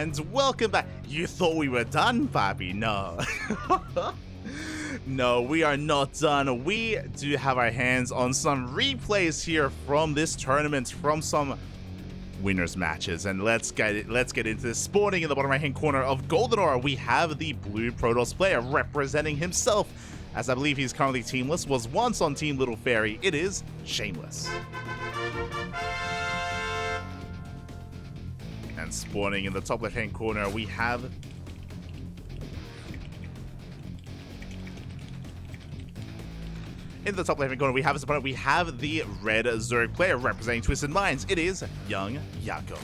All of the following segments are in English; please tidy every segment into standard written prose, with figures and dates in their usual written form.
and welcome back. You thought we were done, Bobby? No. No, we are not done. We do have our hands on some replays here from this tournament, from some winners matches, and let's get into this. Spawning in the bottom right hand corner of Golden Aura, we have the blue Protoss player representing himself, as I believe he's currently teamless, was once on Team Little Fairy. It is Shameless. And spawning in the top left hand corner, we have his opponent. We have the red Zerg player representing Twisted Minds. It is YoungYakov.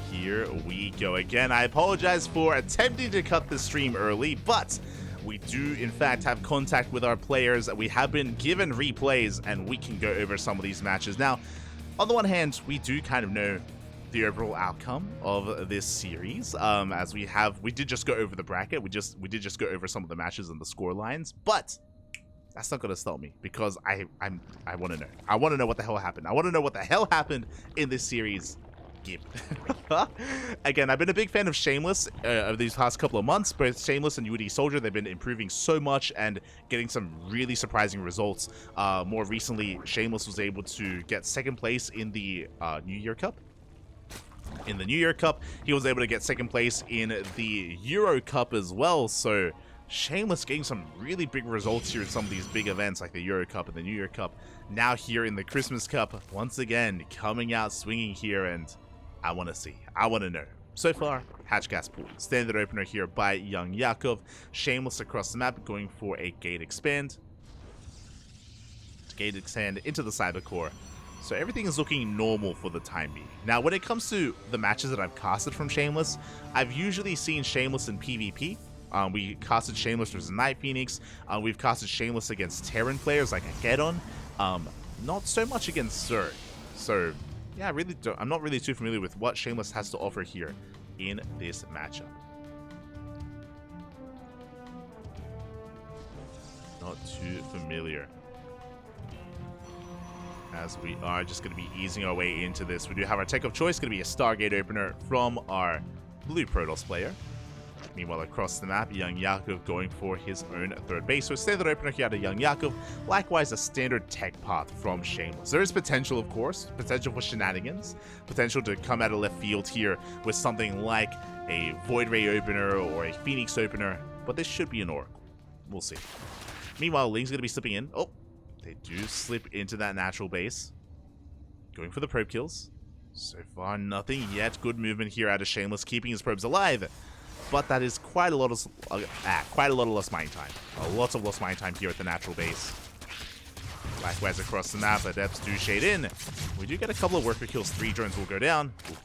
Here we go again. I apologize for attempting to cut the stream early, but we do in fact have contact with our players. We have been given replays and we can go over some of these matches. Now, on the one hand, we do kind of know the overall outcome of this series, as we did just go over the bracket. We did just go over some of the matches and the score lines, but that's not gonna stop me because I want to know. I want to know what the hell happened. I want to know what the hell happened in this series. Again, I've been a big fan of Shameless over these past couple of months. Both Shameless and UD Soldier, they've been improving so much and getting some really surprising results. More recently, Shameless was able to get second place in the New Year Cup. In the New Year Cup, he was able to get second place in the Euro Cup as well. So Shameless getting some really big results here in some of these big events like the Euro Cup and the New Year Cup. Now here in the Christmas Cup, once again coming out swinging here, and I want to see. I want to know. So far, Hatch Gas Pool. Standard opener here by YoungYakov. Shameless across the map, going for a gate expand. Gate expand into the Cyber Core. So everything is looking normal for the time being. Now, when it comes to the matches that I've casted from Shameless, I've usually seen Shameless in PvP. We casted Shameless versus Night Phoenix. We've casted Shameless against Terran players like Ageddon. Not so much against Zerg. So yeah, I'm not really too familiar with what Shameless has to offer here in this matchup. Not too familiar. As we are just going to be easing our way into this. We do have our tech of choice, going to be a Stargate opener from our blue Protoss player. Meanwhile, across the map, YoungYakov going for his own third base. So standard opener here out of YoungYakov. Likewise, a standard tech path from Shameless. There is potential, of course, potential for shenanigans, potential to come out of left field here with something like a Void Ray opener or a Phoenix opener, but this should be an Oracle. We'll see. Meanwhile, Ling's going to be slipping in. Oh, they do slip into that natural base. Going for the probe kills. So far, nothing yet. Good movement here out of Shameless, keeping his probes alive. But that is quite a lot of lost mine time. Lots of lost mine time here at the natural base. Likewise across the map, Adepts do shade in. We do get a couple of worker kills. 3 drones will go down. Ooh.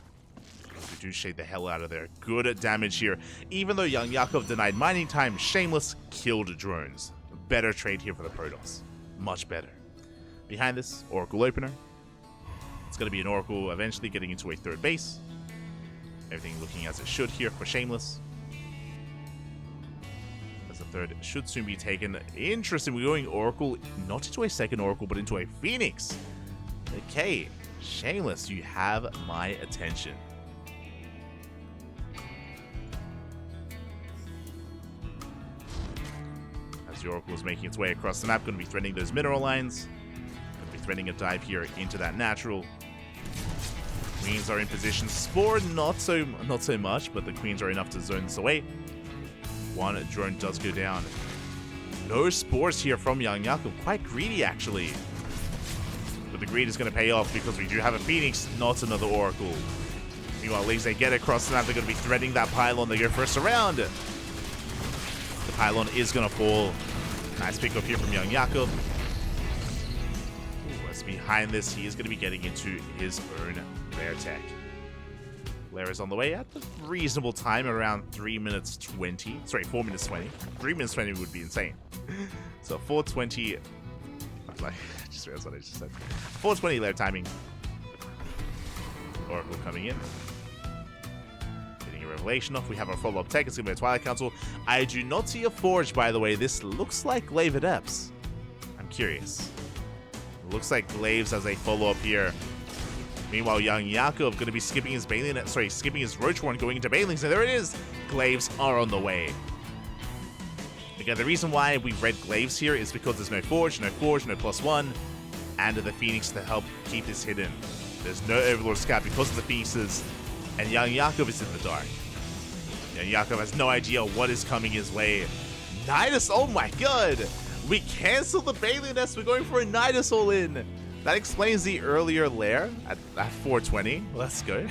We do shade the hell out of there. Good damage here. Even though YoungYakov denied mining time, Shameless killed drones. Better trade here for the Protoss. Much better. Behind this, Oracle opener. It's going to be an Oracle eventually getting into a third base. Everything looking as it should here for Shameless. As the third should soon be taken. Interesting, we're going Oracle, not into a second Oracle, but into a Phoenix. Okay, Shameless, you have my attention. As the Oracle is making its way across the map, going to be threatening those mineral lines. Going to be threatening a dive here into that natural. Queens are in position. Spore not so much, but the Queens are enough to zone this away. One drone does go down. No spores here from YoungYakov. Quite greedy, actually. But the greed is going to pay off because we do have a Phoenix, not another Oracle. Meanwhile, Lings, they get across the map. They're going to be threading that pylon. They go first around. The pylon is going to fall. Nice pick up here from YoungYakov. As behind this, he is going to be getting into his own rare tech. Lair is on the way at a reasonable time, around 3 minutes 20. Sorry, 4 minutes 20. 3 minutes 20 would be insane. So 4:20. I just realized what I just said. 4:20 lair timing. Oracle coming in. Getting a revelation off. We have our follow-up tech. It's going to be a Twilight Council. I do not see a Forge, by the way. This looks like Glaive Adepts. I'm curious. Looks like Glaives as a follow-up here. Meanwhile, YoungYakov going to be skipping his skipping his Roach Warren going into Banelings, and there it is! Glaives are on the way. Again, the reason why we read Glaives here is because there's no Forge, no +1, and the Phoenix to help keep this hidden. There's no Overlord Scout because of the Phoenixes, and YoungYakov is in the dark. YoungYakov has no idea what is coming his way. Nidus, oh my god! We cancel the Baneling Nest, we're going for a Nidus all-in! That explains the earlier lair at 420. Let's go.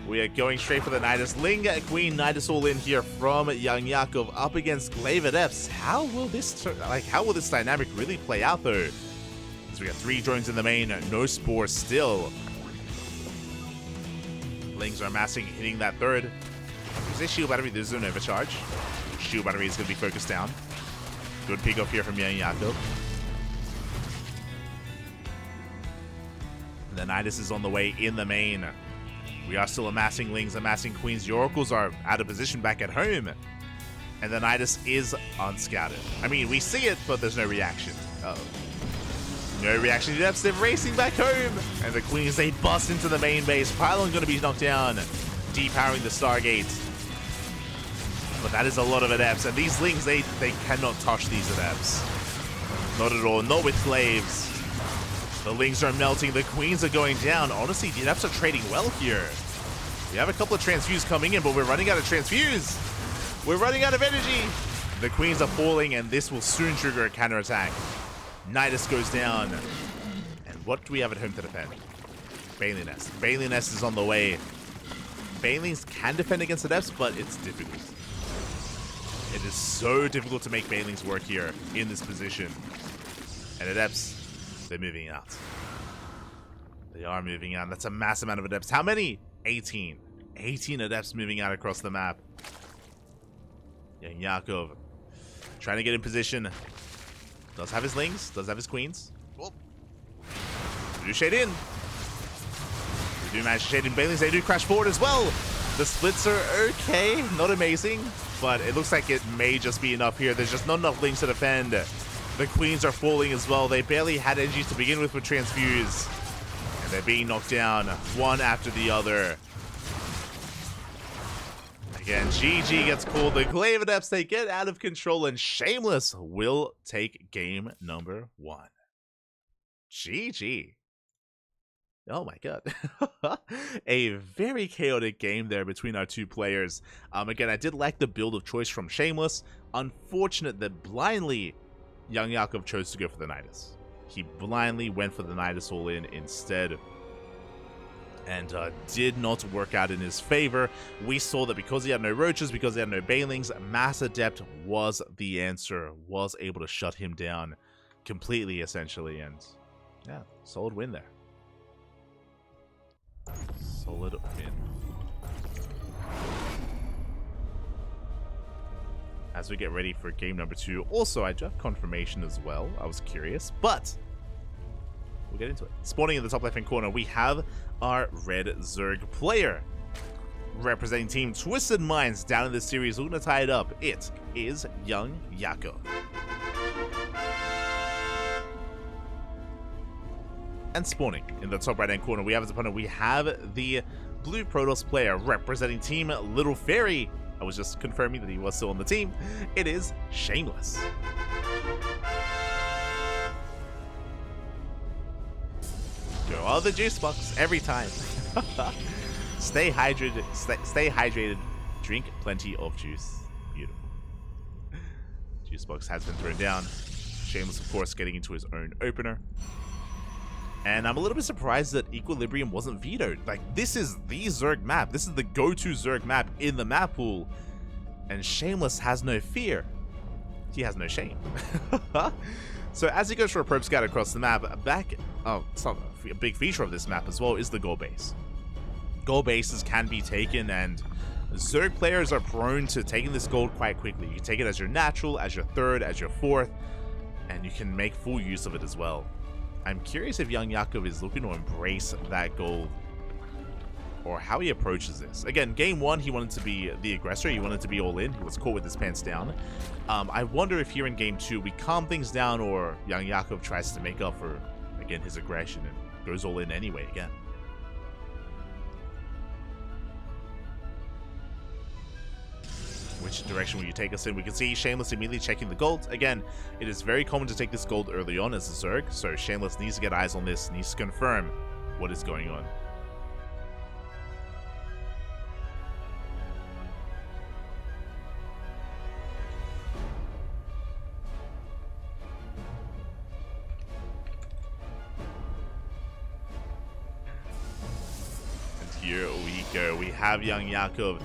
We are going straight for the Nidus. Ling Queen Nidus all in here from YoungYakov up against Glaive Adepts. How will this dynamic really play out though? So we got 3 drones in the main, no spores still. Lings are amassing, hitting that third. Is this shield battery? There's an overcharge. Shield battery is going to be focused down. Good pick up here from YoungYakov. The Nidus is on the way in the main. We are still amassing Lings, amassing Queens. The Oracles are out of position back at home. And the Nidus is unscouted. I mean, we see it, but there's no reaction. Uh-oh. No reaction to Depths. They're racing back home. And the Queens, they bust into the main base. Pylon going to be knocked down. Depowering the Stargate. But that is a lot of Adepts. And these Lings, they cannot touch these Adepts. Not at all. Not with Glaives. The Lings are melting, the Queens are going down. Honestly, the Adepts are trading well here. We have a couple of Transfuse coming in, but we're running out of Transfuse. We're running out of energy. The Queens are falling, and this will soon trigger a counterattack. Nidus goes down. And what do we have at home to defend? Baneling Nest. Baneling Nest is on the way. Banelings can defend against Adepts, but it's difficult. It is so difficult to make Banelings work here in this position. And Adepts, they're moving out. They are moving out. That's a mass amount of Adepts. How many? 18. 18 Adepts moving out across the map. YoungYakov trying to get in position. Does have his Lings. Does have his Queens. Oh. We do shade in. We do manage to shade in Banelings. They do crash forward as well. The splits are okay. Not amazing. But it looks like it may just be enough here. There's just not enough Lings to defend. The Queens are falling as well. They barely had energy to begin with Transfuse. And they're being knocked down one after the other. Again, GG gets called. The Glaive Adepts, they get out of control, and Shameless will take game number 1. GG. Oh my god. A very chaotic game there between our two players. Again, I did like the build of choice from Shameless. Unfortunate that blindly YoungYakov chose to go for the Nidus. He blindly went for the Nidus all in instead. And did not work out in his favor. We saw that because he had no Roaches, because he had no Banelings, Mass Adept was the answer. Was able to shut him down completely, essentially. And yeah, solid win there. Solid win. As we get ready for game number 2. Also, I do have confirmation as well. I was curious, but we'll get into it. Spawning in the top left-hand corner, we have our red Zerg player. Representing Team Twisted Minds down in this series, we're going to tie it up. It is YoungYakov. And spawning in the top right-hand corner, we have as opponent, we have the blue Protoss player representing Team Little Fairy. I was just confirming that he was still on the team. It is Shameless. Go all the juice box every time. Stay hydrated. Stay hydrated. Drink plenty of juice. Beautiful. Juice box has been thrown down. Shameless, of course, getting into his own opener. And I'm a little bit surprised that Equilibrium wasn't vetoed. Like, this is the Zerg map. This is the go-to Zerg map in the map pool. And Shameless has no fear. He has no shame. So as he goes for a probe scout across the map, a big feature of this map as well is the goal base. Goal bases can be taken, and Zerg players are prone to taking this gold quite quickly. You can take it as your natural, as your third, as your fourth, and you can make full use of it as well. I'm curious if YoungYakov is looking to embrace that gold, or how he approaches this. Again, game 1, he wanted to be the aggressor. He wanted to be all in. He was caught with his pants down. I wonder if here in game 2, we calm things down, or YoungYakov tries to make up for, again, his aggression and goes all in anyway again. Which direction will you take us in? We can see Shameless immediately checking the gold. Again, it is very common to take this gold early on as a Zerg, so Shameless needs to get eyes on this, needs to confirm what is going on. And here we go. We have YoungYakov.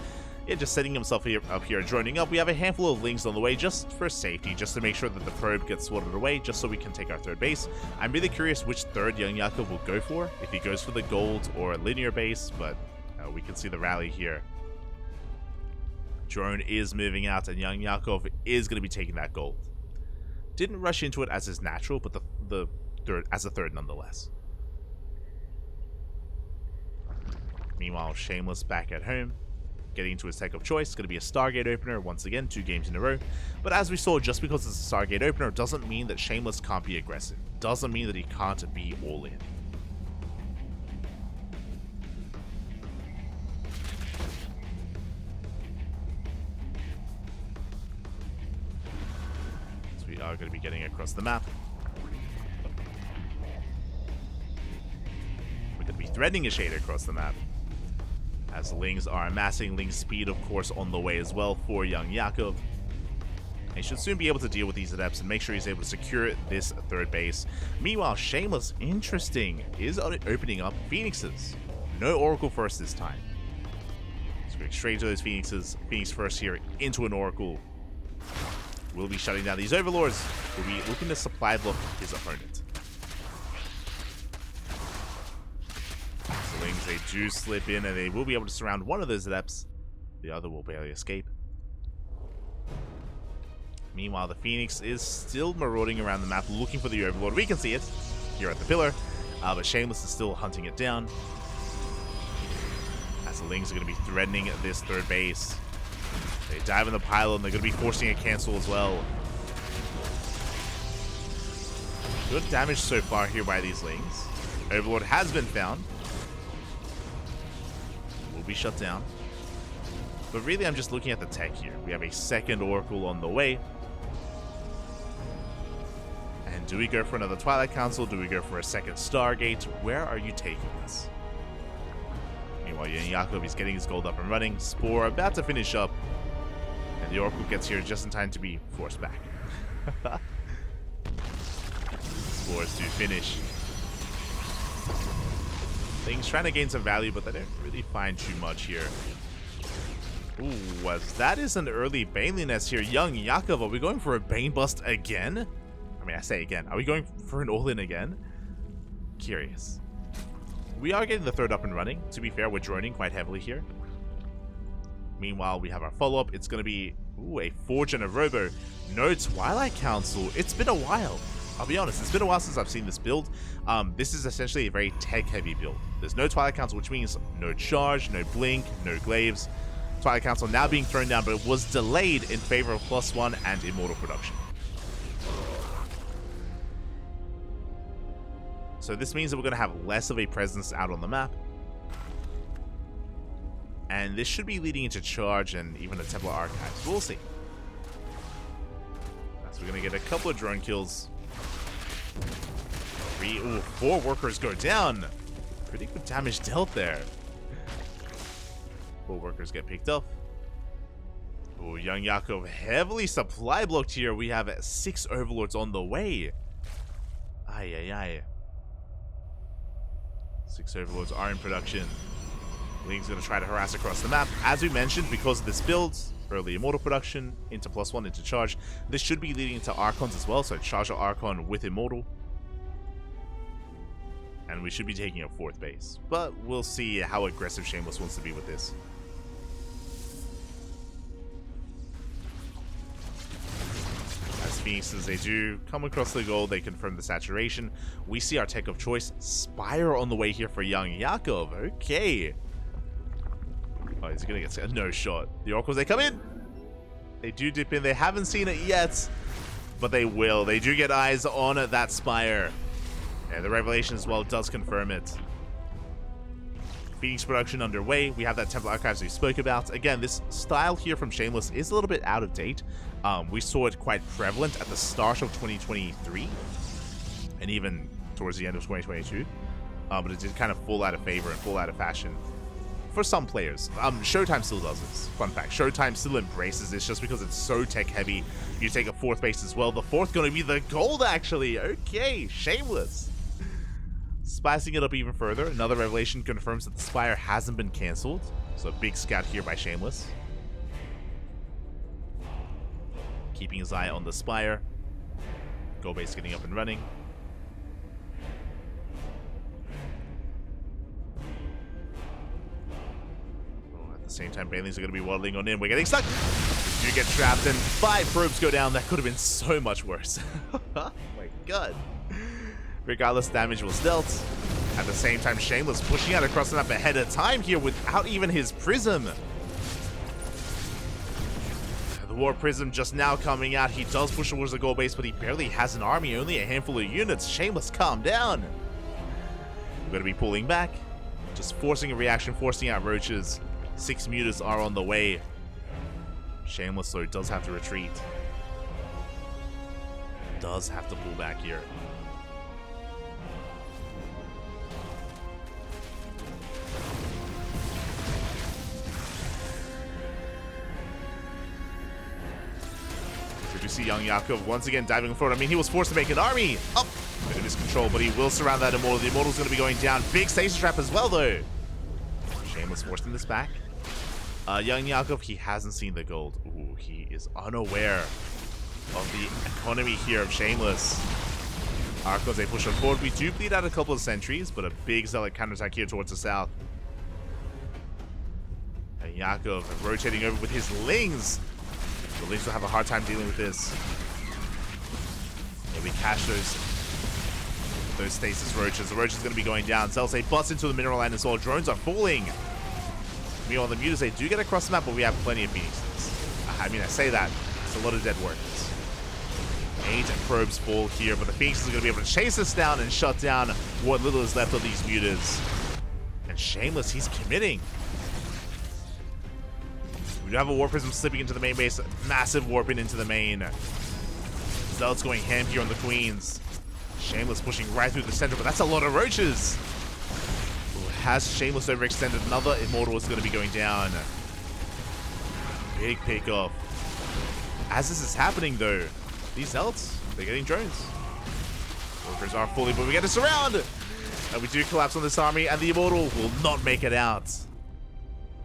Yeah, just setting himself up here, joining up. We have a handful of Lings on the way just for safety, just to make sure that the probe gets sorted away, just so we can take our third base. I'm really curious which third YoungYakov will go for, if he goes for the gold or a linear base, but we can see the rally here. Drone is moving out, and YoungYakov is going to be taking that gold. Didn't rush into it as is natural, but the third as a third nonetheless. Meanwhile, Shameless back at home, getting into his tech of choice. It's going to be a Stargate opener once again, 2 games in a row. But as we saw, just because it's a Stargate opener doesn't mean that Shameless can't be aggressive. Doesn't mean that he can't be all in. So we are going to be getting across the map. We're going to be threading a shade across the map, as Lings are amassing. Ling's speed, of course, on the way as well for YoungYakov. He should soon be able to deal with these adepts and make sure he's able to secure this third base. Meanwhile, Shameless, interesting, is opening up Phoenixes. No Oracle first this time. So going straight to those Phoenixes. Phoenix first here into an Oracle. We'll be shutting down these Overlords. We'll be looking to supply block his opponent. Lings, they do slip in, and they will be able to surround one of those adepts. The other will barely escape. Meanwhile, the Phoenix is still marauding around the map looking for the Overlord. We can see it here at the pillar, but Shameless is still hunting it down, as the Lings are going to be threatening this third base. They dive in the pylon. They're going to be forcing a cancel as well. Good damage so far here by these Lings. Overlord has been found. Will be shut down. But really, I'm just looking at the tech here. We have a second Oracle on the way. And do we go for another Twilight Council? Do we go for a second Stargate? Where are you taking us? Meanwhile, YoungYakov is getting his gold up and running. Spore about to finish up. And the Oracle gets here just in time to be forced back. Spores do finish. Things trying to gain some value, but they don't really find too much here. Ooh, as that is an early Baneley nest here. YoungYakov, are we going for a Bane bust again? I mean, I say again. Are we going for an all-in again? Curious. We are getting the third up and running. To be fair, we're droning quite heavily here. Meanwhile, we have our follow-up. It's going to be, a Forge and a Robo. No Twilight Council. It's been a while. I'll be honest, it's been a while since I've seen this build. This is essentially a very tech-heavy build. There's no Twilight Council, which means no charge, no blink, no glaives. Twilight Council now being thrown down, but it was delayed in favor of +1 and Immortal production. So this means that we're going to have less of a presence out on the map. And this should be leading into charge and even the Templar Archives. We'll see. So we're going to get a couple of drone kills. 4 workers go down. Pretty good damage dealt there. 4 workers get picked up. YoungYakov heavily supply blocked here. We have 6 Overlords on the way. Ay, ay, ay. 6 Overlords are in production. Ling's going to try to harass across the map. As we mentioned, because of this build, early Immortal production, into +1, into charge, this should be leading to Archons as well, so charge of Archon with Immortal. And we should be taking a 4th base. But we'll see how aggressive Shameless wants to be with this. As Phoenixes, they do come across the goal, they confirm the saturation. We see our tech of choice, Spire on the way here for YoungYakov. Okay. Oh, he's gonna get a no shot. The Oracles, they come in. They do dip in. They haven't seen it yet, but they will. They do get eyes on that Spire. Yeah, the revelation as well does confirm it. Phoenix production underway. We have that Temple Archives we spoke about. Again, this style here from Shameless is a little bit out of date. We saw it quite prevalent at the start of 2023 and even towards the end of 2022. But it did kind of fall out of favor and fall out of fashion for some players. Showtime still does this. Fun fact, Showtime still embraces this just because it's so tech heavy. You take a 4th base as well. The 4th going to be the gold, actually. Okay, Shameless. Spicing it up even further, another revelation confirms that the Spire hasn't been cancelled. So a big scout here by Shameless. Keeping his eye on the Spire. Gold base getting up and running. At the same time, Banelings are going to be waddling on in. We're getting stuck. We do get trapped, and 5 probes go down. That could have been so much worse. Oh my god. Regardless, damage was dealt. At the same time, Shameless pushing out across the map ahead of time here without even his prism. The War Prism just now coming out. He does push towards the gold base, but he barely has an army, only a handful of units. Shameless, calm down. We're going to be pulling back. Just forcing a reaction, forcing out roaches. 6 mutas are on the way. Shameless, though, does have to retreat. Does have to pull back here. We see YoungYakov once again diving forward. I mean, he was forced to make an army. Up in his control, but he will surround that Immortal. The Immortal's going to be going down. Big stasis trap as well, though. Shameless forcing this back. YoungYakov, he hasn't seen the gold. Ooh, he is unaware of the economy here of Shameless. Archons, they push on forward. We do bleed out a couple of sentries, but a big Zealot counterattack here towards the south. And Yakov rotating over with his Lings. The Lings will have a hard time dealing with this. Yeah, we cash those stasis roaches. The roach is going to be going down. Zealots, they bust into the mineral line as well. Drones are falling. Meanwhile, the mutas, they do get across the map, but we have plenty of Phoenixes. I mean, I say that. It's a lot of dead workers. 8 probes fall here, but the Phoenixes are going to be able to chase us down and shut down what little is left of these mutas. And Shameless, he's committing. We do have a War Prism slipping into the main base. Massive warping into the main. Zealots going ham here on the Queens. Shameless pushing right through the center, but that's a lot of roaches. Ooh, has Shameless overextended? Another Immortal is going to be going down. Big pick-off. As this is happening, though, these Zealots, they're getting drones. Workers are fully, but we get a surround! And we do collapse on this army, and the Immortal will not make it out.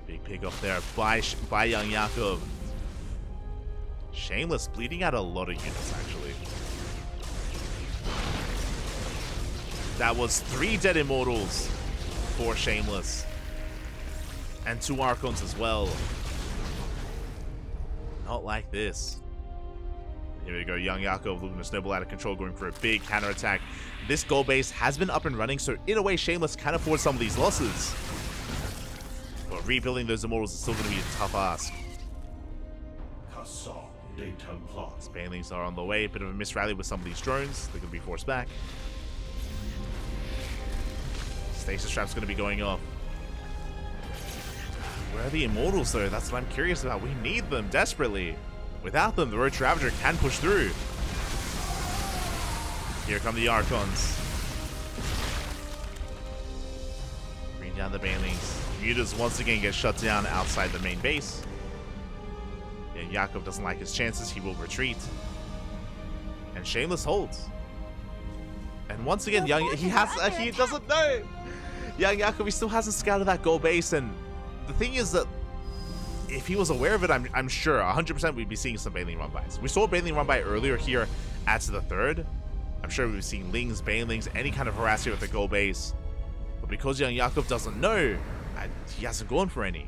Big pick off there by YoungYakov. Shameless bleeding out a lot of units, actually. That was 3 dead Immortals for Shameless. And 2 Archons as well. Not like this. Here we go, YoungYakov looking to snowball out of control, going for a big counterattack. This gold base has been up and running, so in a way, Shameless can afford some of these losses. But rebuilding those Immortals is still going to be a tough ask. Banelings are on the way. Bit of a misrally with some of these drones. They're going to be forced back. Stasis trap's going to be going off. Where are the Immortals, though? That's what I'm curious about. We need them desperately. Without them, the Roach Ravager can push through. Here come the Archons. Bring down the Banelings. Mutas once again get shut down outside the main base. And Yakov doesn't like his chances. He will retreat. And Shameless holds. And once again, he doesn't know. YoungYakov, he still hasn't scouted that gold base. And the thing is that if he was aware of it, I'm sure 100% we'd be seeing some Baneling run-bys. We saw Baneling run-by earlier here at the 3rd. I'm sure we've seen Lings, Banelings, any kind of harass here with the gold base. But because YoungYakov doesn't know, he hasn't gone for any.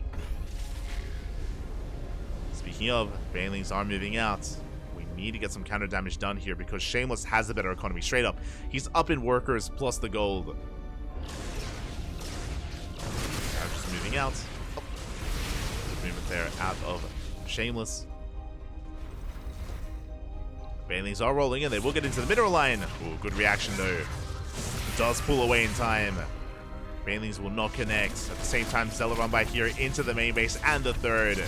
Speaking of, Banelings are moving out. We need to get some counter damage done here because Shameless has the better economy straight up. He's up in workers plus the gold. Just moving out. Movement there out of Shameless. Banelings are rolling in. They will get into the mineral line. Ooh, good reaction though. does pull away in time. Banelings will not connect. At the same time, Zealot run by here into the main base and the third.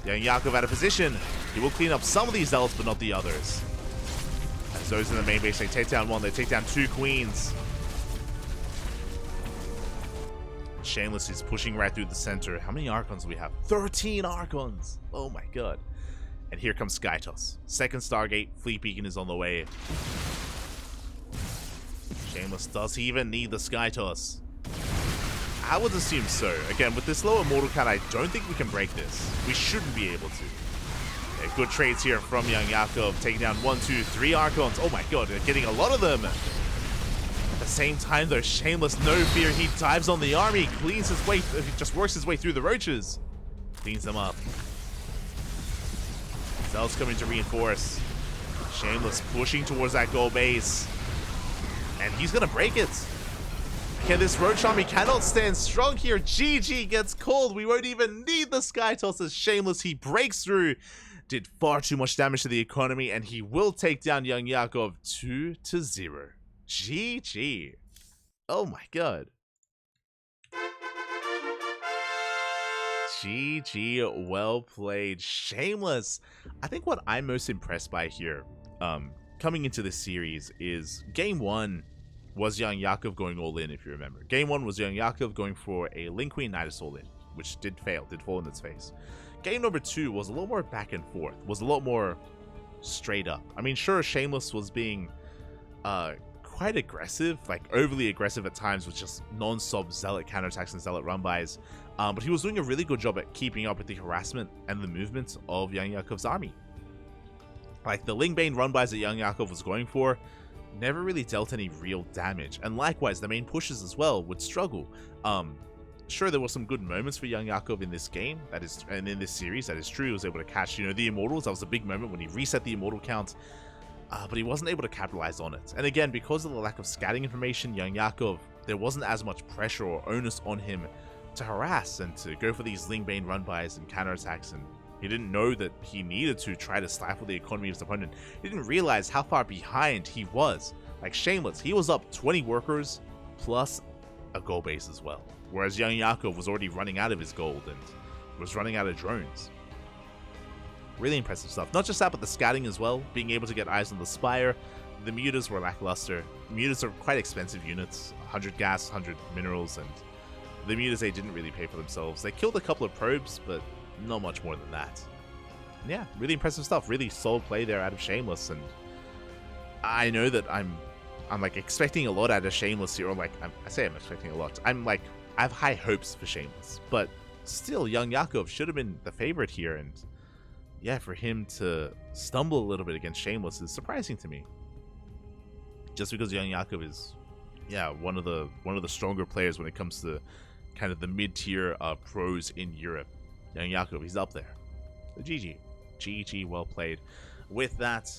YoungYakov out of position. He will clean up some of these Zealots, but not the others. As those in the main base, they take down one, they take down two queens. Shameless is pushing right through the center. How many Archons do we have? 13 Archons! Oh my god. And here comes Skytoss. Second Stargate, Fleet Beacon is on the way. Shameless, does he even need the Skytoss? I would assume so. Again, with this low immortal count, I don't think we can break this. We shouldn't be able to. Yeah, good trades here from YoungYakov, taking down 1, 2, 3 Archons. Oh my god, they're getting a lot of them. At the same time, though, Shameless, no fear. He dives on the army, cleans his way, he just works his way through the roaches. Cleans them up. Zell's coming to reinforce. Shameless pushing towards that goal base. And he's gonna break it. Okay, this Roach army cannot stand strong here. GG gets called. We won't even need the Skytoss as Shameless. He breaks through. Did far too much damage to the economy, and he will take down YoungYakov 2-0. GG. Oh my god. GG, well played. Shameless. I think what I'm most impressed by here, coming into this series, is game 1 was YoungYakov going all in, if you remember. Game 1 was YoungYakov going for a Link Queen Nidus all in, which did fail, did fall in its face. Game number 2 was a little more back and forth, was a lot more straight up. I mean, sure, Shameless was being quite aggressive, like overly aggressive at times with just non-stop Zealot counterattacks and Zealot run-bys, but he was doing a really good job at keeping up with the harassment and the movement of YoungYakov's army. Like, the Lingbane run-bys that YoungYakov was going for never really dealt any real damage, and likewise, the main pushes as well would struggle. Sure, there were some good moments for YoungYakov in this game, that is, and in this series, that is true. He was able to catch, you know, the Immortals. That was a big moment when he reset the Immortal count, but he wasn't able to capitalize on it. And again, because of the lack of scouting information, YoungYakov, there wasn't as much pressure or onus on him to harass and to go for these Lingbane run-bys and counterattacks, and he didn't know that he needed to try to stifle the economy of his opponent. He didn't realize how far behind he was. Like Shameless, he was up 20 workers plus a gold base as well. Whereas YoungYakov was already running out of his gold and was running out of drones. Really impressive stuff. Not just that, but the scouting as well. Being able to get eyes on the Spire. The mutas were lackluster. Mutas are quite expensive units. 100 gas, 100 minerals, and the mutas, they didn't really pay for themselves. They killed a couple of probes, but not much more than that. And yeah, really impressive stuff. Really solid play there out of Shameless, and I know that I'm like expecting a lot out of Shameless here, or like I say I'm expecting a lot. I have high hopes for Shameless, but still, YoungYakov should have been the favorite here, and yeah, for him to stumble a little bit against Shameless is surprising to me. Just because YoungYakov is, yeah, one of the stronger players when it comes to kind of the mid-tier pros in Europe. YoungYakov, he's up there. So GG, well played. With that,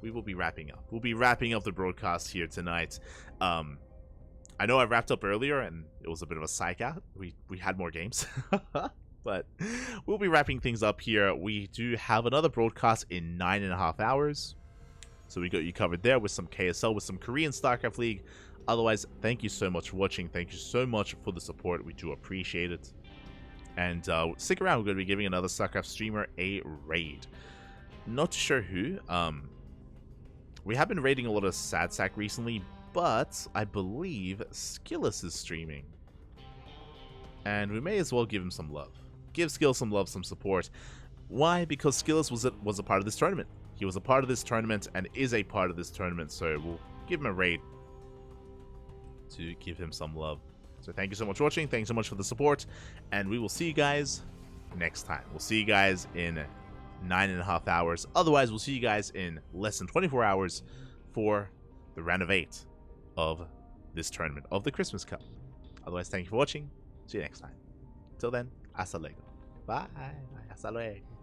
we will be wrapping up. We'll be wrapping up the broadcast here tonight. I know I wrapped up earlier and it was a bit of a psych out. We had more games. But we'll be wrapping things up here. We do have another broadcast in 9.5 hours. So we got you covered there with some KSL, with some Korean StarCraft League. Otherwise, thank you so much for watching. Thank you so much for the support. We do appreciate it. And stick around. We're going to be giving another StarCraft streamer a raid. Not sure who. We have been raiding a lot of SadSack recently, but I believe Skillus is streaming. And we may as well give him some love. Give Skill some love, some support. Why? Because Skillus was a part of this tournament. He was a part of this tournament and is a part of this tournament, so we'll give him a raid to give him some love. So thank you so much for watching. Thanks so much for the support, and we will see you guys next time. We'll see you guys in 9.5 hours. Otherwise, we'll see you guys in less than 24 hours for the round of 8 of this tournament of the Christmas Cup. Otherwise, thank you for watching. See you next time. Till then, hasta luego. Bye. Hasta luego.